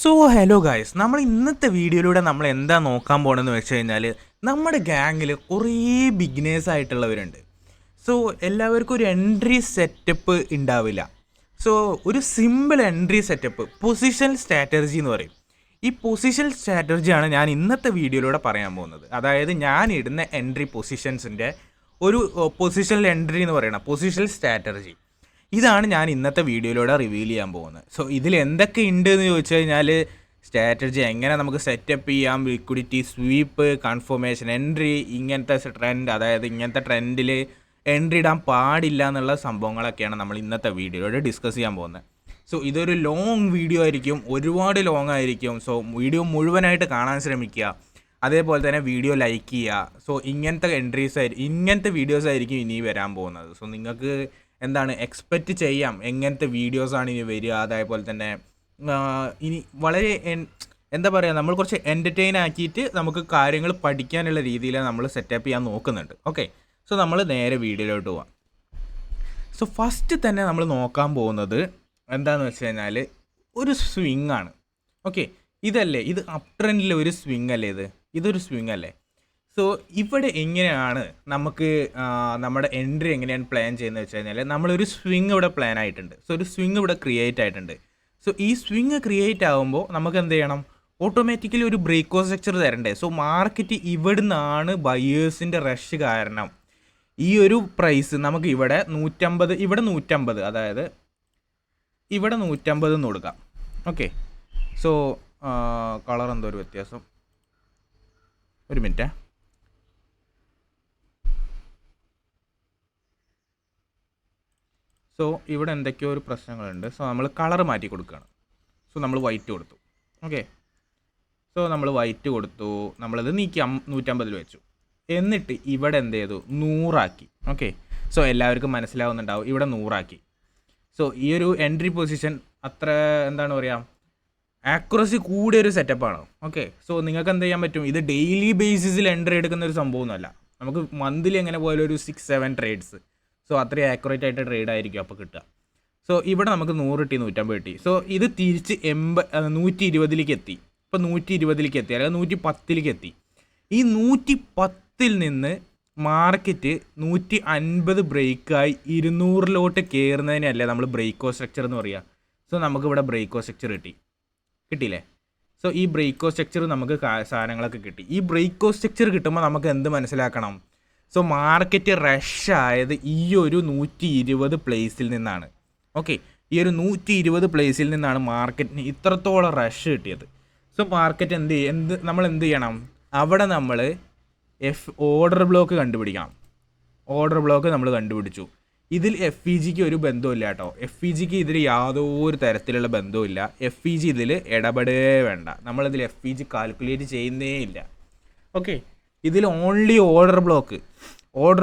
So hello guys, നമ്മൾ ഇന്നത്തെ വീഡിയോയിലൂടെ നമ്മൾ എന്താ നോക്കാൻ പോകണമെന്ന് വെച്ച് കഴിഞ്ഞാൽ നമ്മുടെ ഗ്യാങ്ങിൽ കുറേ ബിഗിനേഴ്സ് ആയിട്ടുള്ളവരുണ്ട്. സോ എല്ലാവർക്കും ഒരു എൻട്രി സെറ്റപ്പ് ഉണ്ടാവില്ല. സോ ഒരു simple entry setup positional strategy എന്ന് പറയും. ഈ പൊസിഷണൽ സ്ട്രാറ്റജിയാണ് ഞാൻ ഇന്നത്തെ വീഡിയോയിലൂടെ പറയാൻ പോകുന്നത്. അതായത് ഞാൻ ഇടുന്ന എൻട്രി പൊസിഷൻസിൻ്റെ ഒരു പൊസിഷണൽ എൻട്രി എന്ന് പറയുന്ന പൊസിഷണൽ സ്ട്രാറ്റജി, ഇതാണ് ഞാൻ ഇന്നത്തെ വീഡിയോയിലൂടെ റിവീൽ ചെയ്യാൻ പോകുന്നത്. സോ ഇതിൽ എന്തൊക്കെ ഉണ്ട് എന്ന് ചോദിച്ചു കഴിഞ്ഞാൽ, സ്ട്രാറ്റജി എങ്ങനെ നമുക്ക് സെറ്റപ്പ് ചെയ്യാം, ലിക്വിഡിറ്റി സ്വീപ്പ്, കൺഫർമേഷൻ എൻട്രി, ഇങ്ങനത്തെ ട്രെൻഡ്, അതായത് ഇങ്ങനത്തെ ട്രെൻഡിൽ എൻട്രി ഇടാൻ പാടില്ല എന്നുള്ള സംഭവങ്ങളൊക്കെയാണ് നമ്മൾ ഇന്നത്തെ വീഡിയോയിലൂടെ ഡിസ്കസ് ചെയ്യാൻ പോകുന്നത്. സോ ഇതൊരു ലോങ് വീഡിയോ ആയിരിക്കും, ഒരുപാട് ലോങ് ആയിരിക്കും. സോ വീഡിയോ മുഴുവനായിട്ട് കാണാൻ ശ്രമിക്കുക. അതേപോലെ തന്നെ വീഡിയോ ലൈക്ക് ചെയ്യുക. സോ ഇങ്ങനത്തെ വീഡിയോസ് ആയിരിക്കും ഇനി വരാൻ പോകുന്നത്. സോ നിങ്ങൾക്ക് എന്താണ് എക്സ്പെക്റ്റ് ചെയ്യാം, എങ്ങനത്തെ വീഡിയോസാണ് ഇനി വരിക. അതേപോലെ തന്നെ ഇനി വളരെ എന്താ പറയുക, നമ്മൾ കുറച്ച് എൻ്റർടൈൻ ആക്കിയിട്ട് നമുക്ക് കാര്യങ്ങൾ പഠിക്കാനുള്ള രീതിയിൽ നമ്മൾ സെറ്റപ്പ് ചെയ്യാൻ നോക്കുന്നുണ്ട്. ഓക്കെ, സോ നമ്മൾ നേരെ വീഡിയോയിലോട്ട് പോവാം. സോ ഫസ്റ്റ് തന്നെ നമ്മൾ നോക്കാൻ പോകുന്നത് എന്താണെന്ന് വെച്ച് കഴിഞ്ഞാൽ ഒരു സ്വിങ് ആണ്. ഓക്കെ, ഇത് അപ് ട്രെൻഡിലെ ഒരു സ്വിങ് അല്ലേ, ഇതൊരു സ്വിങ് അല്ലേ. സോ ഇവിടെ എങ്ങനെയാണ് നമുക്ക് നമ്മുടെ എൻട്രി എങ്ങനെയാണ് പ്ലാൻ ചെയ്യുന്നത് വെച്ച് കഴിഞ്ഞാൽ, നമ്മളൊരു സ്വിങ് ഇവിടെ പ്ലാൻ ആയിട്ടുണ്ട്. സോ ഒരു സ്വിങ് ഇവിടെ ക്രിയേറ്റ് ആയിട്ടുണ്ട്. സോ ഈ സ്വിങ് ക്രിയേറ്റ് ആകുമ്പോൾ നമുക്ക് എന്ത് ചെയ്യണം, ഓട്ടോമാറ്റിക്കലി ഒരു ബ്രേക്ക് സ്ട്രക്ചർ തരണ്ടേ. സോ മാർക്കറ്റ് ഇവിടുന്നാണ് ബയേഴ്സിൻ്റെ റഷ് കാരണം ഈ ഒരു പ്രൈസ് നമുക്ക് ഇവിടെ 150, അതായത് ഇവിടെ 150 എന്ന് കൊടുക്കാം. ഓക്കെ, സോ കളർ എന്തോ ഒരു വ്യത്യാസം, ഒരു മിനിറ്റ്. സോ ഇവിടെ എന്തൊക്കെയോ ഒരു പ്രശ്നങ്ങളുണ്ട്. സോ നമ്മൾ കളർ മാറ്റി കൊടുക്കുകയാണ്. സോ നമ്മൾ വൈറ്റ് കൊടുത്തു. ഓക്കെ, സോ നമ്മൾ വൈറ്റ് കൊടുത്തു, നമ്മളത് നീക്കി 150 വെച്ചു. എന്നിട്ട് ഇവിടെ എന്ത് ചെയ്തു, 100 ആക്കി. ഓക്കെ, സോ എല്ലാവർക്കും മനസ്സിലാവുന്നുണ്ടാവും, ഇവിടെ 100 ആക്കി. സോ ഈ ഒരു എൻട്രി പൊസിഷൻ അത്ര എന്താണ് പറയുക, ആക്യുറസി കൂടിയൊരു സെറ്റപ്പാണ്. ഓക്കെ, സോ നിങ്ങൾക്ക് എന്ത് ചെയ്യാൻ പറ്റും, ഇത് ഡെയിലി ബേസിസിൽ എൻട്രി എടുക്കുന്ന ഒരു സംഭവമൊന്നുമല്ല. നമുക്ക് മന്ത്ലി എങ്ങനെ പോയാലും ഒരു 6-7 ട്രേഡ്സ്, സോ അത്രയും ആക്യുറേറ്റ് ആയിട്ട് ട്രേഡ് ആയിരിക്കും അപ്പോൾ കിട്ടുക. സോ ഇവിടെ നമുക്ക് 100 കിട്ടി, 150 കിട്ടി. സോ ഇത് തിരിച്ച് 120 എത്തി. ഇപ്പോൾ 120 എത്തി, അല്ലെങ്കിൽ 110 എത്തി. ഈ 110 നിന്ന് മാർക്കറ്റ് 150 ബ്രേക്കായി 200 കയറുന്നതിനല്ലേ നമ്മൾ ബ്രേക്കോ സ്ട്രക്ചർ എന്ന് പറയുക. സോ നമുക്കിവിടെ ബ്രേക്കോ സ്ട്രക്ചർ കിട്ടിയില്ലേ. സോ ഈ ബ്രേക്കോ സ്ട്രക്ചർ നമുക്ക് സാധനങ്ങളൊക്കെ കിട്ടി. ഈ ബ്രേക്കോ സ്ട്രക്ചർ കിട്ടുമ്പോൾ നമുക്ക് എന്ത് മനസ്സിലാക്കണം, സോ മാർക്കറ്റ് റഷ് ആയത് ഈ ഒരു 120 പ്ലേസിൽ നിന്നാണ്. ഓക്കെ, ഈ ഒരു 120 പ്ലേസിൽ നിന്നാണ് മാർക്കറ്റിന് ഇത്രത്തോളം റഷ് കിട്ടിയത്. സോ മാർക്കറ്റ് നമ്മൾ എന്ത് ചെയ്യണം, അവിടെ നമ്മൾ ഓർഡർ ബ്ലോക്ക് കണ്ടുപിടിക്കണം. ഓർഡർ ബ്ലോക്ക് നമ്മൾ കണ്ടുപിടിച്ചു. ഇതിൽ FEGക്ക് ഒരു ബന്ധമില്ല കേട്ടോ. FEGക്ക് ഇതിൽ യാതൊരു തരത്തിലുള്ള ബന്ധവുമില്ല. FEG ഇതിൽ ഇടപെടേ വേണ്ട. നമ്മളിതിൽ FEG കാൽക്കുലേറ്റ് ചെയ്യുന്നേ ഇല്ല. ഓക്കെ, ഇതിൽ ഓൺലി ഓർഡർ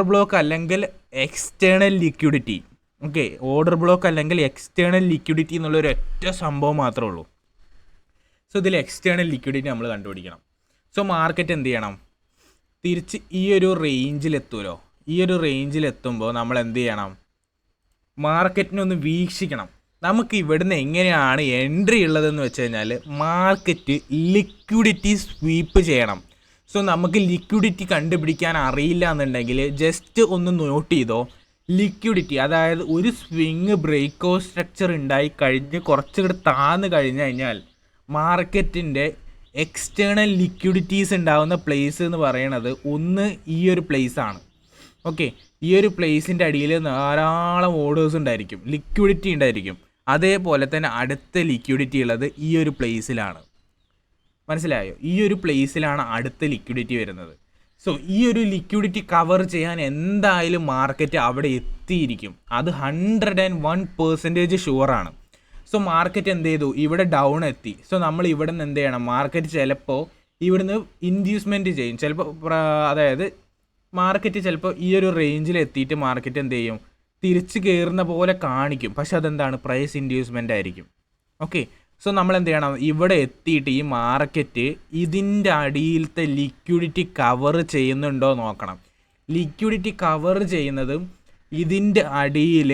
ബ്ലോക്ക് അല്ലെങ്കിൽ external liquidity. Okay, order block അല്ലെങ്കിൽ എക്സ്റ്റേണൽ ലിക്വിഡിറ്റി എന്നുള്ളൊരു ഒറ്റ സംഭവം മാത്രമേ ഉള്ളൂ. സോ ഇതിൽ എക്സ്റ്റേണൽ ലിക്വിഡിറ്റി നമ്മൾ കണ്ടുപിടിക്കണം. സോ മാർക്കറ്റ് എന്ത് ചെയ്യണം, തിരിച്ച് ഈ ഒരു റേഞ്ചിലെത്തുമല്ലോ. ഈ ഒരു റേഞ്ചിലെത്തുമ്പോൾ നമ്മൾ എന്ത് ചെയ്യണം, മാർക്കറ്റിനൊന്ന് വീക്ഷിക്കണം. നമുക്ക് ഇവിടുന്ന് എങ്ങനെയാണ് എൻട്രി ഉള്ളതെന്ന് വെച്ച് കഴിഞ്ഞാൽ, മാർക്കറ്റ് ലിക്വിഡിറ്റി സ്വീപ്പ് ചെയ്യണം. സോ നമുക്ക് ലിക്വിഡിറ്റി കണ്ടുപിടിക്കാൻ അറിയില്ല എന്നുണ്ടെങ്കിൽ ജസ്റ്റ് ഒന്ന് നോട്ട് ചെയ്തോ. ലിക്വിഡിറ്റി, അതായത് ഒരു സ്വിങ് ബ്രേക്കോ സ്ട്രക്ചർ ഉണ്ടായി കഴിഞ്ഞ് കുറച്ചുകൂടെ താഴ്ന്നു കഴിഞ്ഞ് കഴിഞ്ഞാൽ മാർക്കറ്റിൻ്റെ എക്സ്റ്റേണൽ ലിക്വിഡിറ്റീസ് ഉണ്ടാകുന്ന പ്ലേസ് എന്ന് പറയുന്നത് ഒന്ന് ഈ ഒരു പ്ലേസാണ്. ഓക്കെ, ഈ ഒരു പ്ലേസിൻ്റെ അടിയിൽ ധാരാളം ഓർഡേഴ്സ് ഉണ്ടായിരിക്കും, ലിക്വിഡിറ്റി ഉണ്ടായിരിക്കും. അതേപോലെ തന്നെ അടുത്ത ലിക്വിഡിറ്റി ഉള്ളത് ഈ ഒരു പ്ലേസിലാണ്. മനസ്സിലായോ, ഈ ഒരു പ്ലേസിലാണ് അടുത്ത ലിക്വിഡിറ്റി വരുന്നത്. സോ ഈ ഒരു ലിക്വിഡിറ്റി കവർ ചെയ്യാൻ എന്തായാലും മാർക്കറ്റ് അവിടെ എത്തിയിരിക്കും. അത് 101% ഷുവറാണ്. സോ മാർക്കറ്റ് എന്ത് ചെയ്തു, ഇവിടെ ഡൗൺ എത്തി. സോ നമ്മൾ ഇവിടെ നിന്ന് എന്ത് ചെയ്യണം, മാർക്കറ്റ് ചിലപ്പോൾ ഇവിടുന്ന് ഇൻഡ്യൂസ്മെൻറ്റ് ചെയ്യും. ചിലപ്പോൾ അതായത് മാർക്കറ്റ് ചിലപ്പോൾ ഈ ഒരു റേഞ്ചിൽ എത്തിയിട്ട് മാർക്കറ്റ് എന്ത് ചെയ്യും, തിരിച്ച് കയറുന്ന പോലെ കാണിക്കും. പക്ഷെ അതെന്താണ്, പ്രൈസ് ഇൻഡ്യൂസ്മെൻ്റ് ആയിരിക്കും. ഓക്കെ, സോ നമ്മൾ എന്ത് ചെയ്യണം, ഇവിടെ എത്തിയിട്ട് ഈ മാർക്കറ്റ് ഇതിൻ്റെ അടിയിലത്തെ ലിക്വിഡിറ്റി കവർ ചെയ്യുന്നുണ്ടോ നോക്കണം. ലിക്വിഡിറ്റി കവർ ചെയ്യുന്നതും ഇതിൻ്റെ അടിയിൽ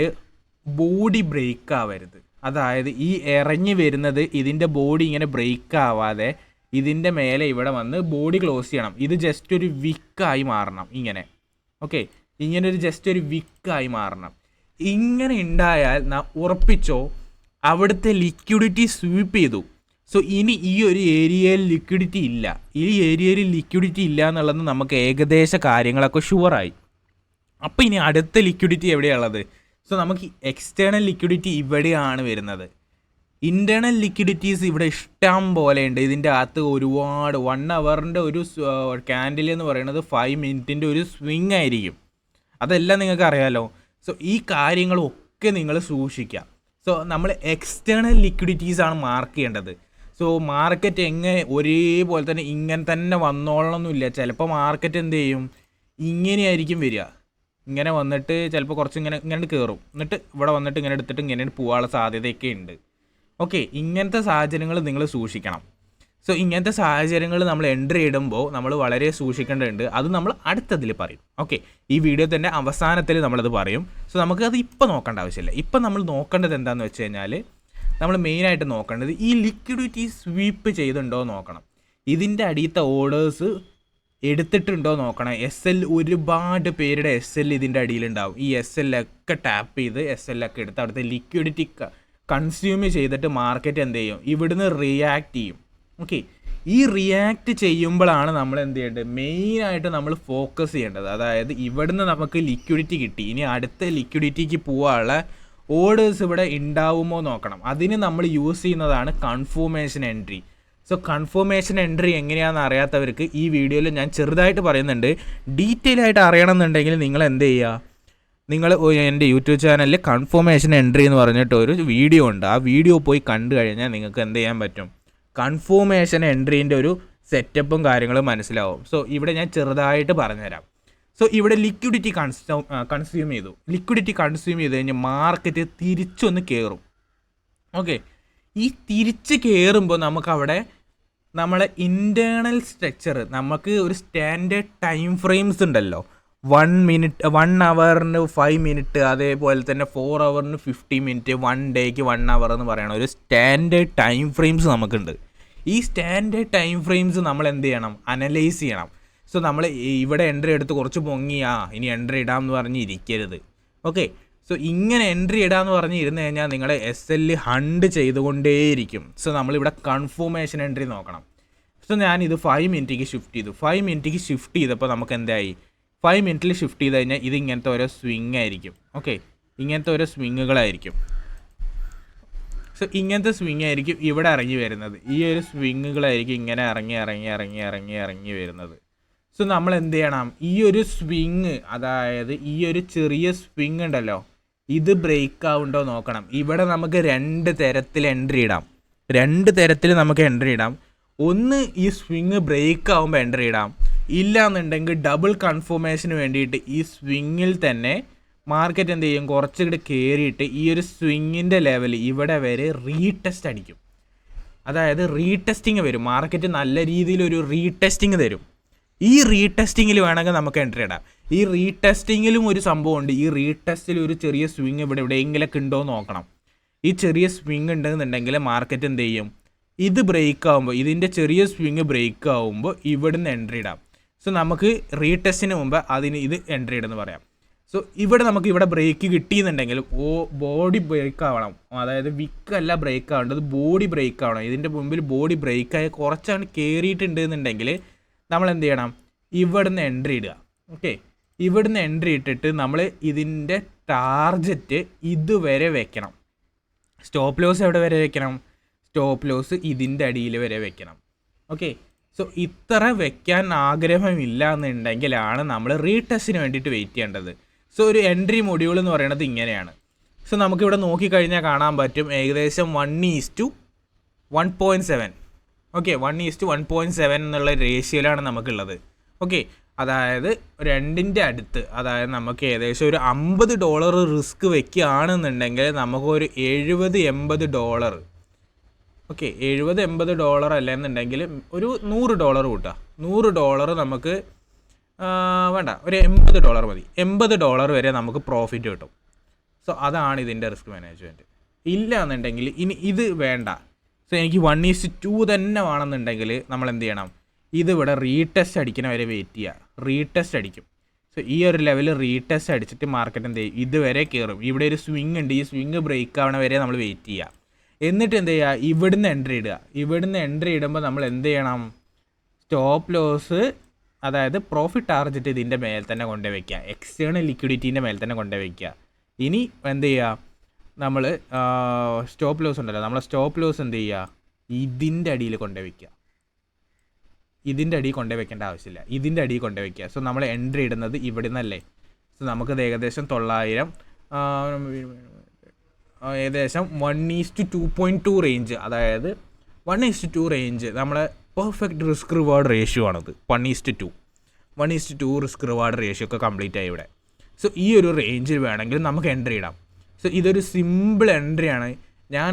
ബോഡി ബ്രേക്ക് ആവരുത്. അതായത് ഈ ഇറങ്ങി വരുന്നത് ഇതിൻ്റെ ബോഡി ഇങ്ങനെ ബ്രേക്ക് ആവാതെ ഇതിൻ്റെ മേലെ ഇവിടെ വന്ന് ബോഡി ക്ലോസ് ചെയ്യണം. ഇത് ജസ്റ്റ് ഒരു വിക്കായി മാറണം ഇങ്ങനെ. ഓക്കെ, ഇങ്ങനെ ഒരു ജസ്റ്റ് ഒരു വിക്കായി മാറണം. ഇങ്ങനെ ഉണ്ടായാൽ ഉറപ്പിച്ചോ അവിടുത്തെ ലിക്വിഡിറ്റി സ്വീപ്പ് ചെയ്തു. സോ ഇനി ഈ ഒരു ഏരിയയിൽ ലിക്വിഡിറ്റി ഇല്ല. ഈ ഏരിയയിൽ ലിക്വിഡിറ്റി ഇല്ല എന്നുള്ളത് നമുക്ക് ഏകദേശ കാര്യങ്ങളൊക്കെ ഷുവറായി. അപ്പോൾ ഇനി അടുത്ത ലിക്വിഡിറ്റി എവിടെയുള്ളത്? സോ നമുക്ക് എക്സ്റ്റേണൽ ലിക്വിഡിറ്റി ഇവിടെയാണ് വരുന്നത്. ഇൻറ്റേർണൽ ലിക്വിഡിറ്റീസ് ഇവിടെ ഇഷ്ടം പോലെ ഉണ്ട്. ഇതിൻ്റെ അകത്ത് ഒരുപാട് 1 ഹവറിൻ്റെ ഒരു ക്യാൻഡിൽ എന്ന് പറയുന്നത് 5 മിനിറ്റിൻ്റെ ഒരു സ്വിങ് ആയിരിക്കും. അതെല്ലാം നിങ്ങൾക്ക് അറിയാമല്ലോ. സോ ഈ കാര്യങ്ങളൊക്കെ നിങ്ങൾ സൂക്ഷിക്കുക. സോ നമ്മൾ എക്സ്റ്റേണൽ ലിക്വിഡിറ്റീസാണ് മാർക്ക് ചെയ്യേണ്ടത്. സോ മാർക്കറ്റ് എങ്ങനെ ഒരേപോലെ തന്നെ ഇങ്ങനെ തന്നെ വന്നോളണമെന്നില്ല. ചിലപ്പോൾ മാർക്കറ്റ് എന്ത് ചെയ്യും, ഇങ്ങനെയായിരിക്കും വരിക. ഇങ്ങനെ വന്നിട്ട് ചിലപ്പോൾ കുറച്ച് ഇങ്ങനെ കയറും, എന്നിട്ട് ഇവിടെ വന്നിട്ട് ഇങ്ങനെ എടുത്തിട്ട് ഇങ്ങനെ പോകാനുള്ള സാധ്യതയൊക്കെ ഉണ്ട്. ഓക്കെ, ഇങ്ങനത്തെ സാഹചര്യങ്ങൾ നിങ്ങൾ സൂക്ഷിക്കണം. സോ ഇങ്ങനത്തെ സാഹചര്യങ്ങൾ നമ്മൾ എൻട്രി ഇടുമ്പോൾ നമ്മൾ വളരെ സൂക്ഷിക്കേണ്ടതുണ്ട്. അത് നമ്മൾ അടുത്തതിൽ പറയും. ഓക്കെ, ഈ വീഡിയോ തന്നെ അവസാനത്തിൽ നമ്മളത് പറയും. സോ നമുക്കത് ഇപ്പോൾ നോക്കേണ്ട ആവശ്യമില്ല. ഇപ്പം നമ്മൾ നോക്കേണ്ടത് എന്താണെന്ന് വെച്ച് കഴിഞ്ഞാൽ, നമ്മൾ മെയിനായിട്ട് നോക്കേണ്ടത് ഈ ലിക്വിഡിറ്റി സ്വീപ്പ് ചെയ്തിട്ടുണ്ടോ നോക്കണം. ഇതിൻ്റെ അടിയത്തെ ഓർഡേഴ്സ് എടുത്തിട്ടുണ്ടോ നോക്കണം. SL ഒരുപാട് പേരുടെ SL ഇതിൻ്റെ അടിയിലുണ്ടാവും. ഈ SL ഒക്കെ ടാപ്പ് ചെയ്ത് SL ഒക്കെ എടുത്ത് അവിടുത്തെ ലിക്വിഡിറ്റി കൺസ്യൂം ചെയ്തിട്ട് മാർക്കറ്റ് എന്ത് ചെയ്യും, ഇവിടുന്ന് റിയാക്ട് ചെയ്യും. ഓക്കെ, ഈ റിയാക്ട് ചെയ്യുമ്പോഴാണ് നമ്മൾ എന്ത് ചെയ്യേണ്ടത്, മെയിനായിട്ട് നമ്മൾ ഫോക്കസ് ചെയ്യേണ്ടത്. അതായത് ഇവിടുന്ന് നമുക്ക് ലിക്വിഡിറ്റി കിട്ടി, ഇനി അടുത്ത ലിക്വിഡിറ്റിക്ക് പോകാനുള്ള ഓർഡേഴ്സ് ഇവിടെ ഉണ്ടാവുമോ നോക്കണം. അതിന് നമ്മൾ യൂസ് ചെയ്യുന്നതാണ് confirmation entry. So confirmation entry എങ്ങനെയാണെന്ന് അറിയാത്തവർക്ക് ഈ വീഡിയോയിൽ ഞാൻ ചെറുതായിട്ട് പറയുന്നുണ്ട്. ഡീറ്റെയിൽ ആയിട്ട് അറിയണമെന്നുണ്ടെങ്കിൽ നിങ്ങൾ എന്ത് ചെയ്യുക, നിങ്ങൾ എൻ്റെ യൂട്യൂബ് ചാനലിൽ കൺഫർമേഷൻ എൻട്രി എന്ന് പറഞ്ഞിട്ട് ഒരു വീഡിയോ ഉണ്ട്. ആ വീഡിയോ പോയി കണ്ടു കഴിഞ്ഞാൽ നിങ്ങൾക്ക് എന്ത് ചെയ്യാൻ പറ്റും, കൺഫർമേഷൻ എൻട്രീൻ്റെ ഒരു സെറ്റപ്പും കാര്യങ്ങളും മനസ്സിലാവും. സോ ഇവിടെ ഞാൻ ചെറുതായിട്ട് പറഞ്ഞുതരാം. സോ ഇവിടെ ലിക്വിഡിറ്റി കൺസ്യൂം ചെയ്തു. ലിക്വിഡിറ്റി കൺസ്യൂം ചെയ്ത് കഴിഞ്ഞാൽ മാർക്കറ്റ് തിരിച്ചൊന്ന് കയറും. ഓക്കെ, ഈ തിരിച്ച് കയറുമ്പോൾ നമുക്കവിടെ നമ്മളെ ഇൻറ്റേർണൽ സ്ട്രക്ചർ, നമുക്ക് ഒരു സ്റ്റാൻഡേർഡ് ടൈം ഫ്രെയിംസ് ഉണ്ടല്ലോ. 1 മിനിറ്റ്, 1 ഹവറിന് 5 മിനിറ്റ്, അതേപോലെ തന്നെ 4 ഹവറിന് 50 മിനിറ്റ്, 1 ഡേക്ക് 1 ഹവർ എന്ന് പറയുന്ന ഒരു സ്റ്റാൻഡേർഡ് ടൈം ഫ്രെയിംസ് നമുക്കുണ്ട്. ഈ സ്റ്റാൻഡേർഡ് ടൈം ഫ്രെയിംസ് നമ്മൾ എന്ത് ചെയ്യണം, അനലൈസ് ചെയ്യണം. സോ നമ്മൾ ഇവിടെ എൻട്രി എടുത്ത് കുറച്ച് പൊങ്ങിയാ ഇനി എൻട്രി ഇടാമെന്ന് പറഞ്ഞ് ഇരിക്കരുത്. ഓക്കെ, സോ ഇങ്ങനെ എൻട്രി ഇടാമെന്ന് പറഞ്ഞ് ഇരുന്ന് കഴിഞ്ഞാൽ നിങ്ങളെ SL ഹണ്ട് ചെയ്തുകൊണ്ടേയിരിക്കും. സോ നമ്മളിവിടെ കൺഫർമേഷൻ എൻട്രി നോക്കണം. സോ ഞാനിത് 5 മിനിറ്റിക്ക് ഷിഫ്റ്റ് ചെയ്തു. 5 മിനിറ്റിക്ക് ഷിഫ്റ്റ് ചെയ്തപ്പോൾ നമുക്ക് എന്തായി, 5 മിനിറ്റിൽ ഷിഫ്റ്റ് ചെയ്ത് കഴിഞ്ഞാൽ ഇത് ഇങ്ങനത്തെ ഓരോ സ്വിങ് ആയിരിക്കും. ഓക്കെ, ഇങ്ങനത്തെ ഓരോ സ്വിങ്ങുകളായിരിക്കും. സോ ഇങ്ങനത്തെ സ്വിങ് ആയിരിക്കും ഇവിടെ ഇറങ്ങി വരുന്നത്. ഈ ഒരു സ്വിങ്ങുകളായിരിക്കും ഇങ്ങനെ ഇറങ്ങി വരുന്നത്. സോ നമ്മൾ എന്ത് ചെയ്യണം, ഈ ഒരു സ്വിങ്, അതായത് ഈ ഒരു ചെറിയ സ്വിങ് ഉണ്ടല്ലോ, ഇത് ബ്രേക്ക് ആവുണ്ടോ നോക്കണം. ഇവിടെ നമുക്ക് 2 തരത്തിൽ എൻട്രി ഇടാം. 2 തരത്തിൽ നമുക്ക് എൻട്രി ഇടാം. ഒന്ന്, ഈ സ്വിങ് ബ്രേക്ക് ആവുമ്പോൾ എൻട്രി ഇടാം. ഇല്ല എന്നുണ്ടെങ്കിൽ ഡബിൾ കൺഫർമേഷന് വേണ്ടിയിട്ട് ഈ സ്വിങ്ങിൽ തന്നെ മാർക്കറ്റ് എന്ത് ചെയ്യും, കുറച്ചുകൂടി കയറിയിട്ട് ഈ ഒരു സ്വിങ്ങിൻ്റെ ലെവൽ ഇവിടെ വരെ റീടെസ്റ്റ് അടിക്കും. അതായത് റീടെസ്റ്റിങ് വരും. മാർക്കറ്റ് നല്ല രീതിയിലൊരു റീടെസ്റ്റിങ് തരും. ഈ റീടെസ്റ്റിങ്ങിൽ വേണമെങ്കിൽ നമുക്ക് എൻട്രി ഇടാം. ഈ റീടെസ്റ്റിങ്ങിലും ഒരു സംഭവമുണ്ട്. ഈ റീടെസ്റ്റിൽ ഒരു ചെറിയ സ്വിങ് എവിടെയെങ്കിലൊക്കെ ഉണ്ടോ നോക്കണം. ഈ ചെറിയ സ്വിങ് ഉണ്ടെന്നുണ്ടെങ്കിൽ മാർക്കറ്റ് എന്ത് ചെയ്യും, ഇത് ബ്രേക്ക് ആകുമ്പോൾ, ഇതിൻ്റെ ചെറിയ സ്വിങ് ബ്രേക്ക് ആകുമ്പോൾ ഇവിടുന്ന് എൻട്രി ഇടാം. സോ നമുക്ക് റീടെസ്റ്റിന് മുമ്പ് അതിന് ഇത് എൻട്രി ഇടുന്ന് പറയാം. സോ ഇവിടെ നമുക്ക് ഇവിടെ ബ്രേക്ക് കിട്ടിയെന്നുണ്ടെങ്കിൽ ബോഡി ബ്രേക്ക് ആവണം. അതായത് വിക്കല്ല ബ്രേക്ക് ആവേണ്ടത്, ബോഡി ബ്രേക്ക് ആവണം. ഇതിൻ്റെ മുമ്പിൽ ബോഡി ബ്രേക്കായി കുറച്ചാണ് കയറിയിട്ടുണ്ട് എന്നുണ്ടെങ്കിൽ നമ്മൾ എന്ത് ചെയ്യണം, ഇവിടുന്ന് എൻട്രി ഇടുക. ഓക്കെ, ഇവിടുന്ന് എൻട്രി ഇട്ടിട്ട് നമ്മൾ ഇതിൻ്റെ ടാർജറ്റ് ഇതുവരെ വെക്കണം. സ്റ്റോപ്പ് ലോസ് എവിടെ വരെ വെക്കണം, സ്റ്റോപ്പ് ലോസ് ഇതിൻ്റെ അടിയിൽ വരെ വെക്കണം. ഓക്കെ, സോ ഇത്ര വെക്കാൻ ആഗ്രഹമില്ല എന്നുണ്ടെങ്കിലാണ് നമ്മൾ റീടെസ്റ്റിന് വേണ്ടിയിട്ട് വെയിറ്റ് ചെയ്യേണ്ടത്. സോ ഒരു എൻട്രി മൊഡ്യൂൾ എന്ന് പറയുന്നത് ഇങ്ങനെയാണ്. സോ നമുക്കിവിടെ നോക്കിക്കഴിഞ്ഞാൽ കാണാൻ പറ്റും ഏകദേശം 1:1.7. ഓക്കെ, 1:1.7 എന്നുള്ള റേഷ്യോയിലാണ് നമുക്കുള്ളത്. ഓക്കെ, അതായത് 2ൻ്റെ അടുത്ത്, അതായത് നമുക്ക് ഏകദേശം ഒരു $50 റിസ്ക് വെക്കുകയാണെന്നുണ്ടെങ്കിൽ നമുക്കൊരു $70-80. ഓക്കെ, $70-80 അല്ലെന്നുണ്ടെങ്കിൽ ഒരു $100 കൂട്ടുക. $100 നമുക്ക് വേണ്ട, ഒരു $80 മതി. $80 വരെ നമുക്ക് പ്രോഫിറ്റ് കിട്ടും. സോ അതാണ് ഇതിൻ്റെ റിസ്ക് മാനേജ്മെൻറ്റ്. ഇല്ല എന്നുണ്ടെങ്കിൽ ഇനി ഇത് വേണ്ട, സോ എനിക്ക് 1:2 തന്നെ വേണമെന്നുണ്ടെങ്കിൽ നമ്മൾ എന്ത് ചെയ്യണം, ഇതിവിടെ റീടെസ്റ്റ് അടിക്കണ വരെ വെയിറ്റ് ചെയ്യുക. റീടെസ്റ്റ് അടിക്കും. സോ ഈ ഒരു ലെവൽ റീടെസ്റ്റ് അടിച്ചിട്ട് മാർക്കറ്റ് എന്ത് ചെയ്യും, ഇതുവരെ കയറും. ഇവിടെ ഒരു സ്വിങ് ഉണ്ട്, ഈ സ്വിങ് ബ്രേക്ക് ആവണ വരെ നമ്മൾ വെയിറ്റ് ചെയ്യുക. എന്നിട്ട് എന്ത് ചെയ്യുക, ഇവിടുന്ന് എൻട്രി ഇടുക. ഇവിടുന്ന് എൻട്രി ഇടുമ്പോൾ നമ്മൾ എന്ത് ചെയ്യണം, സ്റ്റോപ്പ് ലോസ് അതായത് പ്രോഫിറ്റ് ടാർഗറ്റ് ഇതിൻ്റെ മേൽ തന്നെ കൊണ്ടുപോയി വയ്ക്കുക, എക്സ്റ്റേണൽ ലിക്വിഡിറ്റീൻ്റെ മേൽ തന്നെ കൊണ്ടുപോയി വയ്ക്കുക. ഇനി എന്ത് ചെയ്യുക, നമ്മൾ സ്റ്റോപ്പ് ലോസ് ഉണ്ടല്ലോ, നമ്മളെ സ്റ്റോപ്പ് ലോസ് എന്ത് ചെയ്യുക, ഇതിൻ്റെ അടിയിൽ കൊണ്ടുപോയി വയ്ക്കുക. ഇതിൻ്റെ അടിയിൽ കൊണ്ടുപോയി വെക്കേണ്ട ആവശ്യമില്ല, ഇതിൻ്റെ അടിയിൽ കൊണ്ടുപോയി വയ്ക്കുക. സോ നമ്മൾ എൻട്രി ഇടുന്നത് ഇവിടെ നിന്നല്ലേ. സോ നമുക്കത് ഏകദേശം 900 ഏകദേശം 1:2.2 റേഞ്ച്, അതായത് 1:2 റേഞ്ച് നമ്മളെ പെർഫെക്റ്റ് റിസ്ക് റിവാർഡ് റേഷ്യോ ആണത്. 1:2 റിസ്ക് റിവാർഡ് റേഷ്യോ ഒക്കെ കംപ്ലീറ്റ് ആയി ഇവിടെ. സോ ഈ ഒരു റേഞ്ചിൽ വേണമെങ്കിൽ നമുക്ക് എൻട്രി ഇടാം. സോ ഇതൊരു സിമ്പിൾ എൻട്രിയാണ്. ഞാൻ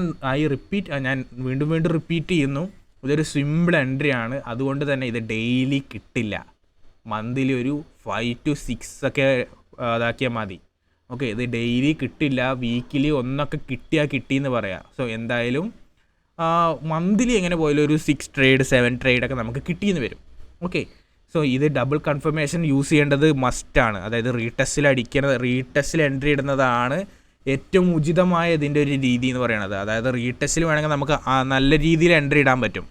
വീണ്ടും റിപ്പീറ്റ് ചെയ്യുന്നു, ഇതൊരു സിമ്പിൾ എൻട്രിയാണ്. അതുകൊണ്ട് തന്നെ ഇത് ഡെയിലി കിട്ടില്ല, മന്ത്ലി ഒരു 5 to 6 ഒക്കെ അതാക്കിയാൽ മതി. ഓക്കെ, ഇത് ഡെയിലി കിട്ടില്ല, വീക്കിലി ഒന്നൊക്കെ കിട്ടിയെന്ന് പറയാം. സോ എന്തായാലും മന്ത്ലി എങ്ങനെ പോയാലും ഒരു 6 trade 7 trade ഒക്കെ നമുക്ക് കിട്ടിയെന്ന് വരും. ഓക്കെ, സോ ഇത് ഡബിൾ കൺഫർമേഷൻ യൂസ് ചെയ്യേണ്ടത് മസ്റ്റാണ്. അതായത് റീടെസ്റ്റിൽ എൻട്രി ഇടുന്നതാണ് ഏറ്റവും ഉചിതമായ ഇതിൻ്റെ ഒരു രീതി എന്ന് പറയുന്നത്. അതായത് റീടെസ്റ്റിൽ വേണമെങ്കിൽ നമുക്ക് നല്ല രീതിയിൽ എൻട്രി ഇടാൻ പറ്റും.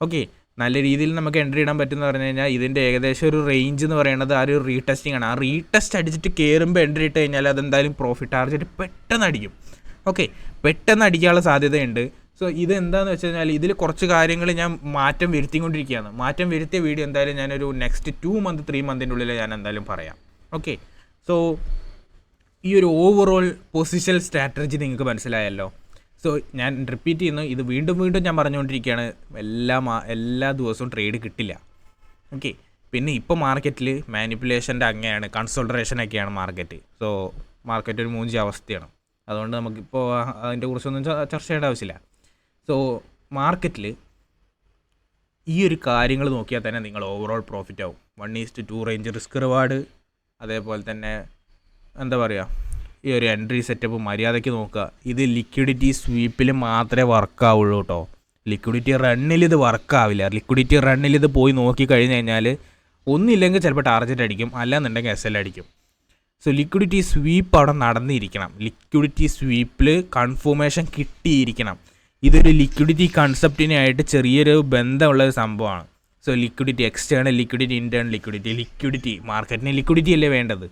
ഓക്കെ, നല്ല രീതിയിൽ നമുക്ക് എൻട്രി ഇടാൻ പറ്റും എന്ന് പറഞ്ഞു കഴിഞ്ഞാൽ ഇതിൻ്റെ ഏകദേശം ഒരു റേഞ്ച് എന്ന് പറയുന്നത് ആ ഒരു റീടെസ്റ്റിംഗ് ആണ്. ആ റീടെസ്റ്റ് അടിച്ചിട്ട് കയറുമ്പോൾ എൻട്രി ഇട്ട് കഴിഞ്ഞാൽ അതെന്തായാലും പ്രോഫിറ്റ് ടാർഗറ്റ് പെട്ടെന്ന് അടിക്കും. ഓക്കെ, പെട്ടെന്ന് അടിക്കാനുള്ള സാധ്യതയുണ്ട്. സോ ഇതെന്താണെന്ന് വെച്ച് കഴിഞ്ഞാൽ ഇതിൽ കുറച്ച് കാര്യങ്ങൾ ഞാൻ മാറ്റം വരുത്തിക്കൊണ്ടിരിക്കുകയാണ്. മാറ്റം വരുത്തിയ വീഡിയോ എന്തായാലും ഞാനൊരു നെക്സ്റ്റ് 2 month 3 monthൻ്റെ ഉള്ളിൽ ഞാൻ എന്തായാലും പറയാം. ഓക്കെ, സോ ഈ ഒരു ഓവറോൾ പൊസിഷൻ സ്ട്രാറ്റജി നിങ്ങൾക്ക് മനസ്സിലായല്ലോ. സോ ഞാൻ റിപ്പീറ്റ് ചെയ്യുന്നു, ഇത് വീണ്ടും ഞാൻ പറഞ്ഞുകൊണ്ടിരിക്കുകയാണ്, എല്ലാ ദിവസവും ട്രേഡ് കിട്ടില്ല. ഓക്കെ, പിന്നെ ഇപ്പോൾ മാർക്കറ്റിൽ മാനിപ്പുലേഷൻ്റെ അങ്ങനെയാണ്, കൺസോൾട്ടറേഷനൊക്കെയാണ് മാർക്കറ്റ്. സോ മാർക്കറ്റ് ഒരു മൂഞ്ചി അവസ്ഥയാണ്. അതുകൊണ്ട് നമുക്കിപ്പോൾ അതിൻ്റെ കുറിച്ചൊന്നും ചർച്ച ചെയ്യേണ്ട ആവശ്യമില്ല. സോ മാർക്കറ്റിൽ ഈ ഒരു കാര്യങ്ങൾ നോക്കിയാൽ തന്നെ നിങ്ങൾ ഓവറോൾ പ്രോഫിറ്റ് ആവും. 1:2 റേഞ്ച് റിസ്ക് റിവാർഡ്, അതേപോലെ തന്നെ എന്താ പറയുക, ഈ ഒരു എൻട്രി സെറ്റപ്പ് മര്യാദയ്ക്ക് നോക്കുക. ഇത് ലിക്വിഡിറ്റി സ്വീപ്പിൽ മാത്രമേ വർക്കാവുള്ളൂ കേട്ടോ. ലിക്വിഡിറ്റി റണ്ണിൽ ഇത് വർക്കാവില്ല. ലിക്വിഡിറ്റി റണ്ണിൽ ഇത് പോയി നോക്കി കഴിഞ്ഞ് കഴിഞ്ഞാൽ ഒന്നില്ലെങ്കിൽ ചിലപ്പോൾ ടാർഗറ്റ് അടിക്കും, അല്ലാന്നുണ്ടെങ്കിൽ SL അടിക്കും. സോ ലിക്വിഡിറ്റി സ്വീപ്പ് അവിടെ നടന്നിരിക്കണം. Liquidity സ്വീപ്പിൽ confirmation കിട്ടിയിരിക്കണം. ഇതൊരു ലിക്വിഡിറ്റി കൺസെപ്റ്റിനായിട്ട് ചെറിയൊരു ബന്ധമുള്ള ഒരു സംഭവമാണ്. So liquidity, external liquidity, internal liquidity മാർക്കറ്റിന് ലിക്വിഡിറ്റി അല്ലേ വേണ്ടത്.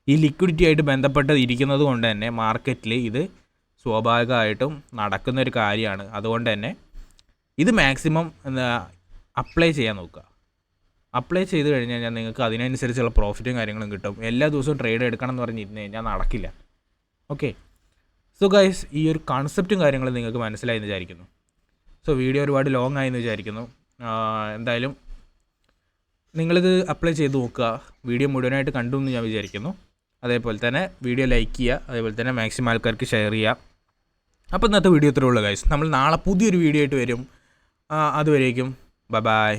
ഈ ലിക്വിഡിറ്റി ആയിട്ട് ബന്ധപ്പെട്ട് ഇരിക്കുന്നത് കൊണ്ട് തന്നെ മാർക്കറ്റിൽ ഇത് സ്വാഭാവികമായിട്ടും നടക്കുന്നൊരു കാര്യമാണ്. അതുകൊണ്ട് തന്നെ ഇത് മാക്സിമം അപ്ലൈ ചെയ്യാൻ നോക്കുക. അപ്ലൈ ചെയ്ത് കഴിഞ്ഞ് കഴിഞ്ഞാൽ നിങ്ങൾക്ക് അതിനനുസരിച്ചുള്ള പ്രോഫിറ്റും കാര്യങ്ങളും കിട്ടും. എല്ലാ ദിവസവും ട്രേഡ് എടുക്കണം എന്ന് പറഞ്ഞിരുന്നു കഴിഞ്ഞാൽ നടക്കില്ല. ഓക്കെ, സോ ഗൈസ്, ഈ ഒരു കൺസെപ്റ്റും കാര്യങ്ങളും നിങ്ങൾക്ക് മനസ്സിലായി എന്ന് വിചാരിക്കുന്നു. സോ വീഡിയോ ഒരുപാട് ലോങ് ആയെന്ന് വിചാരിക്കുന്നു. എന്തായാലും നിങ്ങളിത് അപ്ലൈ ചെയ്ത് നോക്കുക. വീഡിയോ മുഴുവനായിട്ട് കണ്ടു എന്ന് ഞാൻ വിചാരിക്കുന്നു. അതേപോലെ തന്നെ വീഡിയോ ലൈക്ക് ചെയ്യുക, അതേപോലെ തന്നെ മാക്സിമം ആൾക്കാർക്ക് ഷെയർ ചെയ്യുക. അപ്പോൾ ഇന്നത്തെ വീഡിയോ ഇത്രയേ ഉള്ളൂ ഗൈസ്. നമ്മൾ നാളെ പുതിയൊരു വീഡിയോ ആയിട്ട് വരും. അതുവരേക്കും ബൈ.